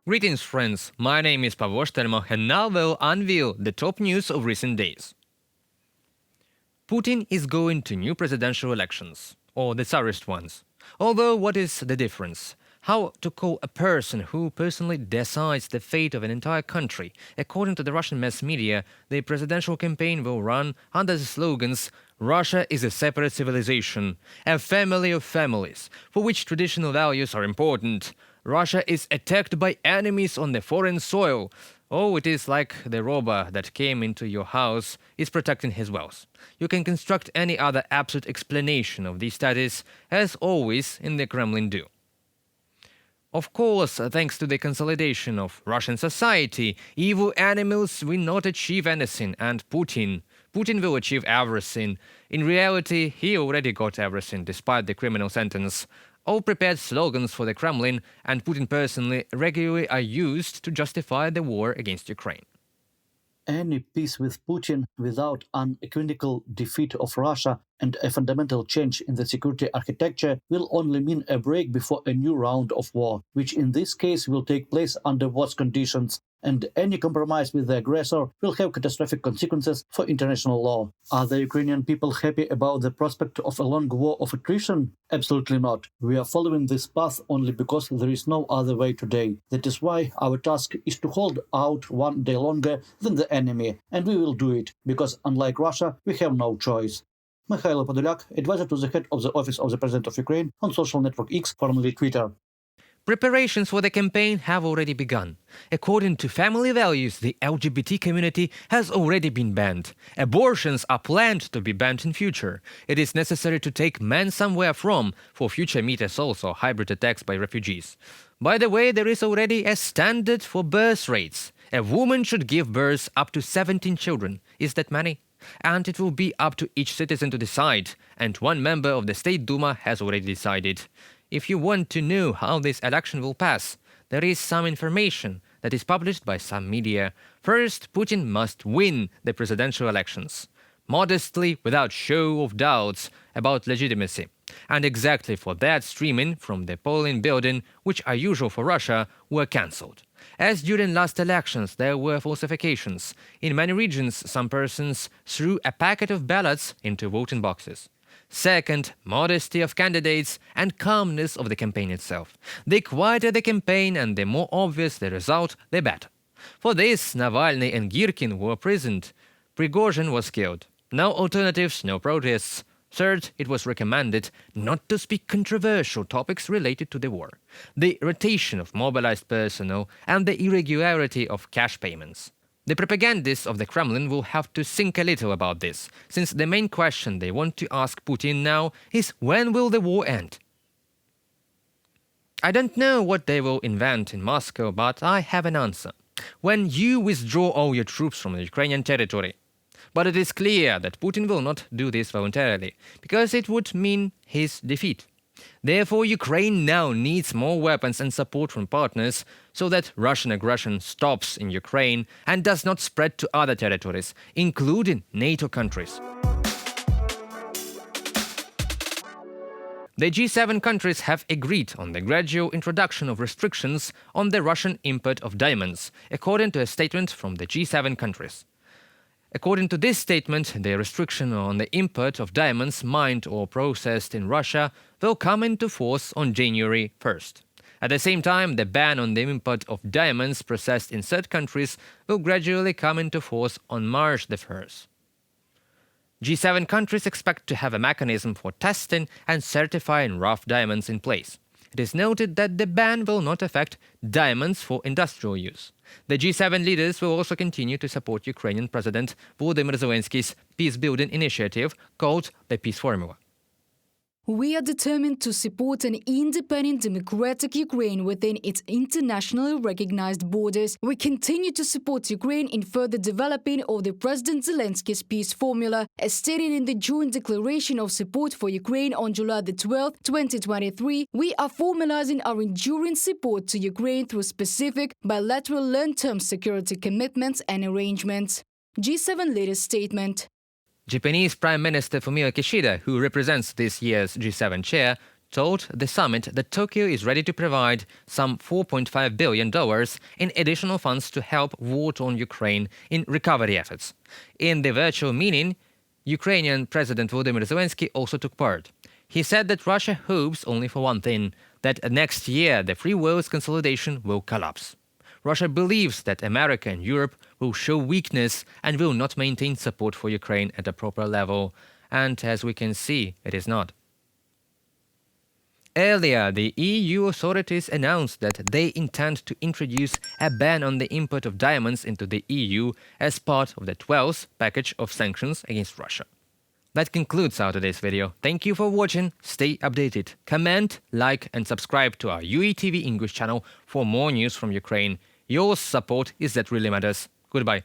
Greetings, friends. My name is Pavel Shtelmo, and now we'll unveil the top news of recent days. Putin is going to new presidential elections, or the Tsarist ones. Although, what is the difference? How to call a person who personally decides the fate of an entire country? According to the Russian mass media, the presidential campaign will run under the slogans Russia is a separate civilization, a family of families, for which traditional values are important. Russia is attacked by enemies on the foreign soil. Oh, it is like the robber that came into your house is protecting his wealth. You can construct any other absurd explanation of these studies, as always in the Kremlin do. Of course, thanks to the consolidation of Russian society, evil animals will not achieve anything, and Putin will achieve everything. In reality, he already got everything, despite the criminal sentence. All prepared slogans for the Kremlin and Putin personally regularly are used to justify the war against Ukraine. Any peace with Putin without unequivocal defeat of Russia and a fundamental change in the security architecture will only mean a break before a new round of war, which in this case will take place under war's conditions, and any compromise with the aggressor will have catastrophic consequences for international law. Are the Ukrainian people happy about the prospect of a long war of attrition? Absolutely not. We are following this path only because there is no other way today. That is why our task is to hold out one day longer than the enemy, and we will do it, because unlike Russia, we have no choice. Mikhailo Podolyak, advisor to the head of the Office of the President of Ukraine on social network X, formerly Twitter. Preparations for the campaign have already begun. According to family values, the LGBT community has already been banned. Abortions are planned to be banned in future. It is necessary to take men somewhere from for future meat assaults or hybrid attacks by refugees. By the way, there is already a standard for birth rates. A woman should give birth up to 17 children. Is that many? And it will be up to each citizen to decide, and one member of the State Duma has already decided. If you want to know how this election will pass, there is some information that is published by some media. First, Putin must win the presidential elections, modestly, without show of doubts about legitimacy. And exactly for that, streaming from the polling building, which are usual for Russia, were cancelled. As during last elections, there were falsifications. In many regions, some persons threw a packet of ballots into voting boxes. Second, modesty of candidates and calmness of the campaign itself. The quieter the campaign and the more obvious the result, the better. For this, Navalny and Girkin were imprisoned. Prigozhin was killed. No alternatives, no protests. Third, it was recommended not to speak controversial topics related to the war, the rotation of mobilized personnel, and the irregularity of cash payments. The propagandists of the Kremlin will have to think a little about this, since the main question they want to ask Putin now is when will the war end? I don't know what they will invent in Moscow, but I have an answer. When you withdraw all your troops from the Ukrainian territory. But it is clear that Putin will not do this voluntarily, because it would mean his defeat. Therefore, Ukraine now needs more weapons and support from partners so that Russian aggression stops in Ukraine and does not spread to other territories, including NATO countries. The G7 countries have agreed on the gradual introduction of restrictions on the Russian import of diamonds, according to a statement from the G7 countries. According to this statement, the restriction on the import of diamonds mined or processed in Russia will come into force on January 1st. At the same time, the ban on the import of diamonds processed in third countries will gradually come into force on March 1st. G7 countries expect to have a mechanism for testing and certifying rough diamonds in place. It is noted that the ban will not affect diamonds for industrial use. The G7 leaders will also continue to support Ukrainian President Volodymyr Zelensky's peace-building initiative called the Peace Formula. We are determined to support an independent, democratic Ukraine within its internationally recognized borders. We continue to support Ukraine in further developing of the President Zelensky's peace formula, as stated in the joint declaration of support for Ukraine on July 12, 2023. We are formalizing our enduring support to Ukraine through specific bilateral long-term security commitments and arrangements. G7 leaders statement. Japanese Prime Minister Fumio Kishida, who represents this year's G7 chair, told the summit that Tokyo is ready to provide some $4.5 billion in additional funds to help war-torn Ukraine in recovery efforts. In the virtual meeting, Ukrainian President Volodymyr Zelensky also took part. He said that Russia hopes only for one thing, that next year the free world's consolidation will collapse. Russia believes that America and Europe will show weakness and will not maintain support for Ukraine at a proper level. And as we can see, it is not. Earlier, the EU authorities announced that they intend to introduce a ban on the import of diamonds into the EU as part of the 12th package of sanctions against Russia. That concludes our today's video. Thank you for watching. Stay updated. Comment, like and subscribe to our UATV English channel for more news from Ukraine. Your support is that really matters. Goodbye.